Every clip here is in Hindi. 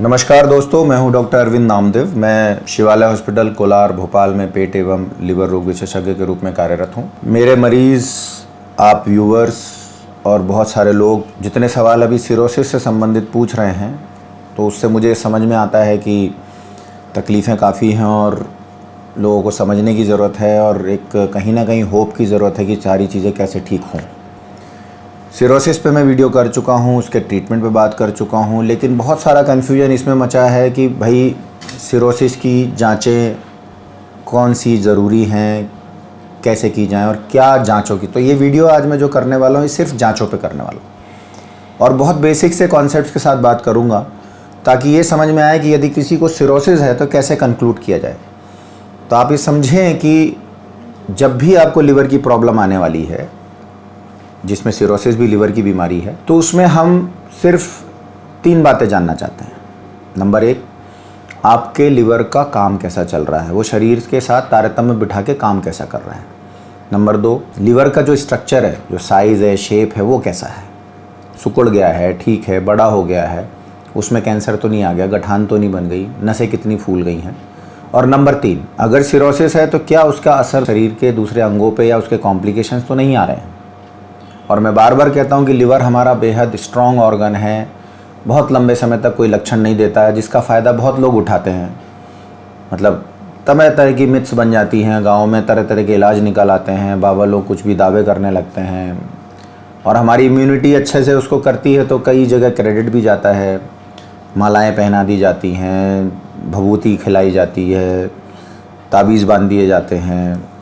नमस्कार दोस्तों, मैं हूं डॉक्टर अरविंद नामदेव। मैं शिवालय हॉस्पिटल कोलार भोपाल में पेट एवं लिवर रोग विशेषज्ञ के रूप में कार्यरत हूं। मेरे मरीज़, आप व्यूअर्स और बहुत सारे लोग जितने सवाल अभी सिरोसिस से संबंधित पूछ रहे हैं, तो उससे मुझे समझ में आता है कि तकलीफ़ें काफ़ी हैं और लोगों को समझने की ज़रूरत है और एक कहीं ना कहीं होप की ज़रूरत है कि सारी चीज़ें कैसे ठीक हों। सिरोसिस पे मैं वीडियो कर चुका हूँ, उसके ट्रीटमेंट पे बात कर चुका हूँ, लेकिन बहुत सारा कन्फ्यूजन इसमें मचा है कि भाई सिरोसिस की जांचें कौन सी ज़रूरी हैं, कैसे की जाएं और क्या जांचों की। तो ये वीडियो आज मैं जो करने वाला हूँ, ये सिर्फ जांचों पे करने वाला हूँ और बहुत बेसिक से कॉन्सेप्ट्स के साथ बात करूँगा ताकि ये समझ में आए कि यदि किसी को सिरोसिस है तो कैसे कंक्लूड किया जाए। तो आप ये समझें कि जब भी आपको लिवर की प्रॉब्लम आने वाली है, जिसमें सिरोसिस भी लिवर की बीमारी है, तो उसमें हम सिर्फ 3 बातें जानना चाहते हैं। नंबर 1, आपके लिवर का काम कैसा चल रहा है, वो शरीर के साथ तारतम्य बिठा के काम कैसा कर रहा है। नंबर 2, लिवर का जो स्ट्रक्चर है, जो साइज़ है, शेप है, वो कैसा है, सिकुड़ गया है, ठीक है, बड़ा हो गया है, उसमें कैंसर तो नहीं आ गया, गठान तो नहीं बन गई, नसें कितनी फूल गई हैं। और नंबर 3, अगर सिरोसिस है तो क्या उसका असर शरीर के दूसरे अंगों पे या उसके कॉम्प्लिकेशंस तो नहीं आ रहे हैं। और मैं बार बार कहता हूँ कि लिवर हमारा बेहद स्ट्रॉन्ग ऑर्गन है, बहुत लंबे समय तक कोई लक्षण नहीं देता है, जिसका फ़ायदा बहुत लोग उठाते हैं। मतलब तरह तरह की मिथ्स बन जाती हैं, गाँव में तरह तरह के इलाज निकल आते हैं, बाबा लोग कुछ भी दावे करने लगते हैं और हमारी इम्यूनिटी अच्छे से उसको करती है तो कई जगह क्रेडिट भी जाता है, मालाएँ पहना दी जाती हैं, भभूति खिलाई जाती है, ताबीज़ बांध दिए जाते हैं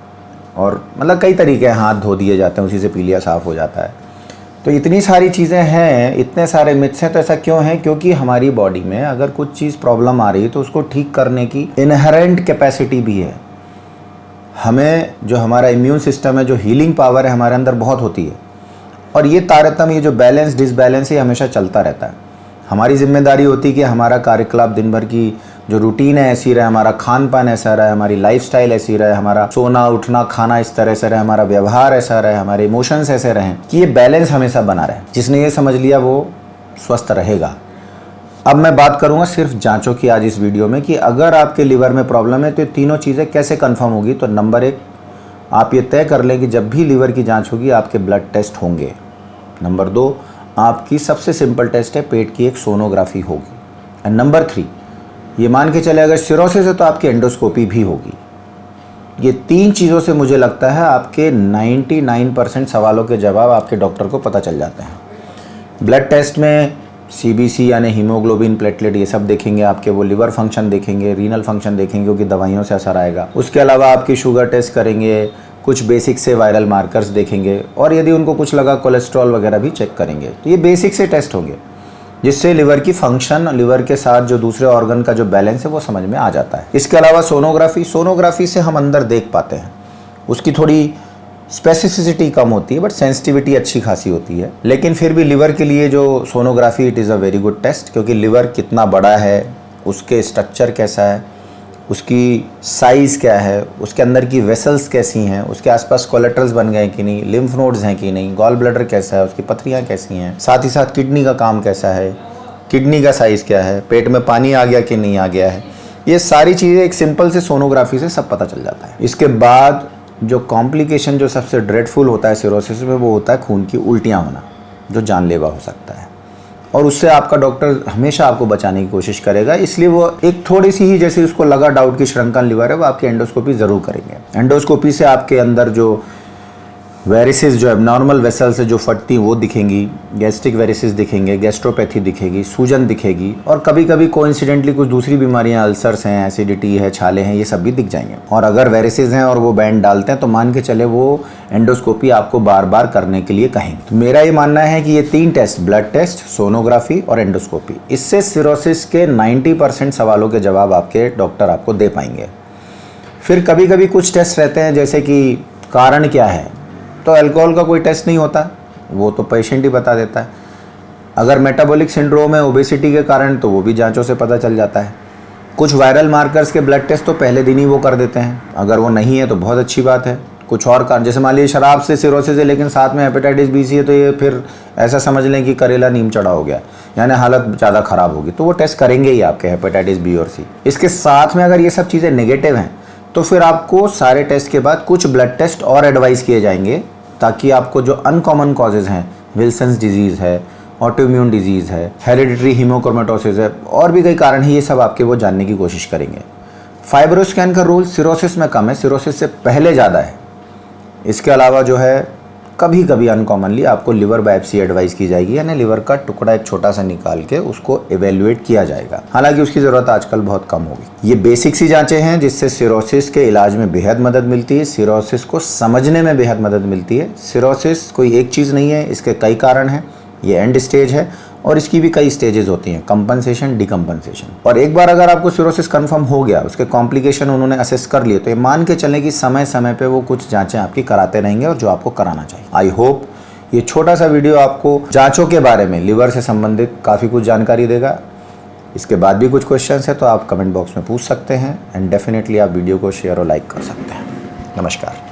और मतलब कई तरीके हैं, हाथ धो दिए जाते हैं, उसी से पीलिया साफ़ हो जाता है। तो इतनी सारी चीज़ें हैं, इतने सारे मिथ्स हैं। तो ऐसा क्यों है? क्योंकि हमारी बॉडी में अगर कुछ चीज़ प्रॉब्लम आ रही है तो उसको ठीक करने की इनहेरेंट कैपेसिटी भी है। हमें जो हमारा इम्यून सिस्टम है, जो हीलिंग पावर है, हमारे अंदर बहुत होती है और ये तारतम्य, ये जो बैलेंस डिसबैलेंस, ये हमेशा चलता रहता है। हमारी जिम्मेदारी होती है कि हमारा कार्यकलाप, दिन भर की जो रूटीन है ऐसी रहे, हमारा खान पान ऐसा रहे, हमारी लाइफस्टाइल ऐसी रहे, हमारा सोना उठना खाना इस तरह से रहे, हमारा व्यवहार ऐसा रहे, हमारे इमोशंस ऐसे रहें कि ये बैलेंस हमेशा बना रहे। जिसने ये समझ लिया वो स्वस्थ रहेगा। अब मैं बात करूंगा सिर्फ जांचों की आज इस वीडियो में कि अगर आपके लिवर में प्रॉब्लम है तो ये तीनों चीज़ें कैसे कन्फर्म होगी। तो नंबर 1, आप ये तय कर लें कि जब भी लिवर की जाँच होगी आपके ब्लड टेस्ट होंगे। नंबर 2, आपकी सबसे सिंपल टेस्ट है, पेट की एक सोनोग्राफी होगी। एंड नंबर 3, ये मान के चले अगर सिरोसिस है तो आपकी एंडोस्कोपी भी होगी। ये 3 चीज़ों से मुझे लगता है आपके 99% सवालों के जवाब आपके डॉक्टर को पता चल जाते हैं। ब्लड टेस्ट में CBC यानी हीमोग्लोबिन, प्लेटलेट, ये सब देखेंगे आपके, वो लिवर फंक्शन देखेंगे, रीनल फंक्शन देखेंगे क्योंकि दवाइयों से असर आएगा। उसके अलावा आपकी शुगर टेस्ट करेंगे, कुछ बेसिक से वायरल मार्कर्स देखेंगे और यदि उनको कुछ लगा कोलेस्ट्रॉल वगैरह भी चेक करेंगे। तो ये बेसिक से टेस्ट होंगे जिससे लिवर की फंक्शन, लिवर के साथ जो दूसरे ऑर्गन का जो बैलेंस है वो समझ में आ जाता है। इसके अलावा सोनोग्राफी से हम अंदर देख पाते हैं। उसकी थोड़ी स्पेसिफिसिटी कम होती है बट सेंसिटिविटी अच्छी खासी होती है। लेकिन फिर भी लिवर के लिए जो sonography, it is a very good test, क्योंकि लिवर कितना बड़ा है, उसके स्ट्रक्चर कैसा है, उसकी साइज़ क्या है, उसके अंदर की वेसल्स कैसी हैं, उसके आसपास कोलेटरल्स बन गए कि नहीं, लिम्फ नोड्स हैं कि नहीं, गॉल ब्लैडर कैसा है, उसकी पथरियाँ कैसी हैं, साथ ही साथ किडनी का काम कैसा है, किडनी का साइज़ क्या है, पेट में पानी आ गया कि नहीं आ गया है। ये सारी चीज़ें एक सिंपल से सोनोग्राफी से सब पता चल जाता है। इसके बाद जो कॉम्प्लिकेशन, जो सबसे ड्रेडफुल होता है सिरोसिस में, वो होता है खून की उल्टियाँ होना, जो जानलेवा हो सकता है और उससे आपका डॉक्टर हमेशा आपको बचाने की कोशिश करेगा। इसलिए वो एक थोड़ी सी ही, जैसे उसको लगा डाउट की श्रृंखला लिवर है, वो आपकी एंडोस्कोपी ज़रूर करेंगे। एंडोस्कोपी से आपके अंदर जो वेरिसेस, जो एबनॉर्मल वेसल्स है जो फटती, वो दिखेंगी, गैस्ट्रिक वेरिसेस दिखेंगे, गैस्ट्रोपैथी दिखेगी, सूजन दिखेगी और कभी कभी कोइंसिडेंटली कुछ दूसरी बीमारियां, अल्सर्स हैं, एसिडिटी है, छाले हैं, ये सब भी दिख जाएंगे। और अगर वेरिसेस हैं और वो बैंड डालते हैं तो मान के चले वो एंडोस्कोपी आपको बार बार करने के लिए कहेंगे। तो मेरा ये मानना है कि ये 3 टेस्ट, ब्लड टेस्ट, सोनोग्राफी और एंडोस्कोपी, इससे सिरोसिस के 90% सवालों के जवाब आपके डॉक्टर आपको दे पाएंगे। फिर कभी कभी कुछ टेस्ट रहते हैं, जैसे कि कारण क्या है, तो अल्कोहल का कोई टेस्ट नहीं होता, वो तो पेशेंट ही बता देता है। अगर मेटाबॉलिक सिंड्रोम है, ओबेसिटी के कारण, तो वो भी जांचों से पता चल जाता है। कुछ वायरल मार्कर्स के ब्लड टेस्ट तो पहले दिन ही वो कर देते हैं, अगर वो नहीं है तो बहुत अच्छी बात है। कुछ और कारण, जैसे मान लीजिए शराब से सिरोसिस है लेकिन साथ में हेपेटाइटिस बी सी है, तो ये फिर ऐसा समझ लें कि करेला नीम चढ़ा हो गया, यानी हालत ज़्यादा ख़राब होगी, तो वो टेस्ट करेंगे ही आपके हेपेटाइटिस बी और सी। इसके साथ में अगर ये सब चीज़ें नेगेटिव हैं तो फिर आपको सारे टेस्ट के बाद कुछ ब्लड टेस्ट और एडवाइस किए जाएंगे, ताकि आपको जो अनकॉमन कॉजेज़ हैं, विल्सन्स डिजीज़ है, ऑटोइम्यून डिजीज़ है, हेरिडिटरी हीमोक्रोमेटोसिस है, और भी कई कारण हैं, ये सब आपके वो जानने की कोशिश करेंगे। फाइब्रोस्कैन का रोल सिरोसिस में कम है, सिरोसिस से पहले ज़्यादा है। इसके अलावा जो है कभी कभी अनकॉमनली आपको लिवर बायोप्सी एडवाइस की जाएगी, यानी लिवर का टुकड़ा एक छोटा सा निकाल के उसको एवेल्युएट किया जाएगा। हालांकि उसकी ज़रूरत आजकल बहुत कम होगी। ये बेसिक सी जांचें हैं जिससे सिरोसिस के इलाज में बेहद मदद मिलती है, सिरोसिस को समझने में बेहद मदद मिलती है। सिरोसिस कोई एक चीज़ नहीं है, इसके कई कारण हैं। ये एंड स्टेज है और इसकी भी कई स्टेजेस होती हैं, कंपनसेशन, डिकम्पनसेशन। और एक बार अगर आपको सिरोसिस कंफर्म हो गया, उसके कॉम्प्लिकेशन उन्होंने असेस कर लिए, तो ये मान के चलें कि समय समय पे वो कुछ जांचें आपकी कराते रहेंगे और जो आपको कराना चाहिए। आई होप ये छोटा सा वीडियो आपको जांचों के बारे में, लिवर से संबंधित काफ़ी कुछ जानकारी देगा। इसके बाद भी कुछ क्वेश्चंस है तो आप कमेंट बॉक्स में पूछ सकते हैं, एंड डेफिनेटली आप वीडियो को शेयर और लाइक कर सकते हैं। नमस्कार।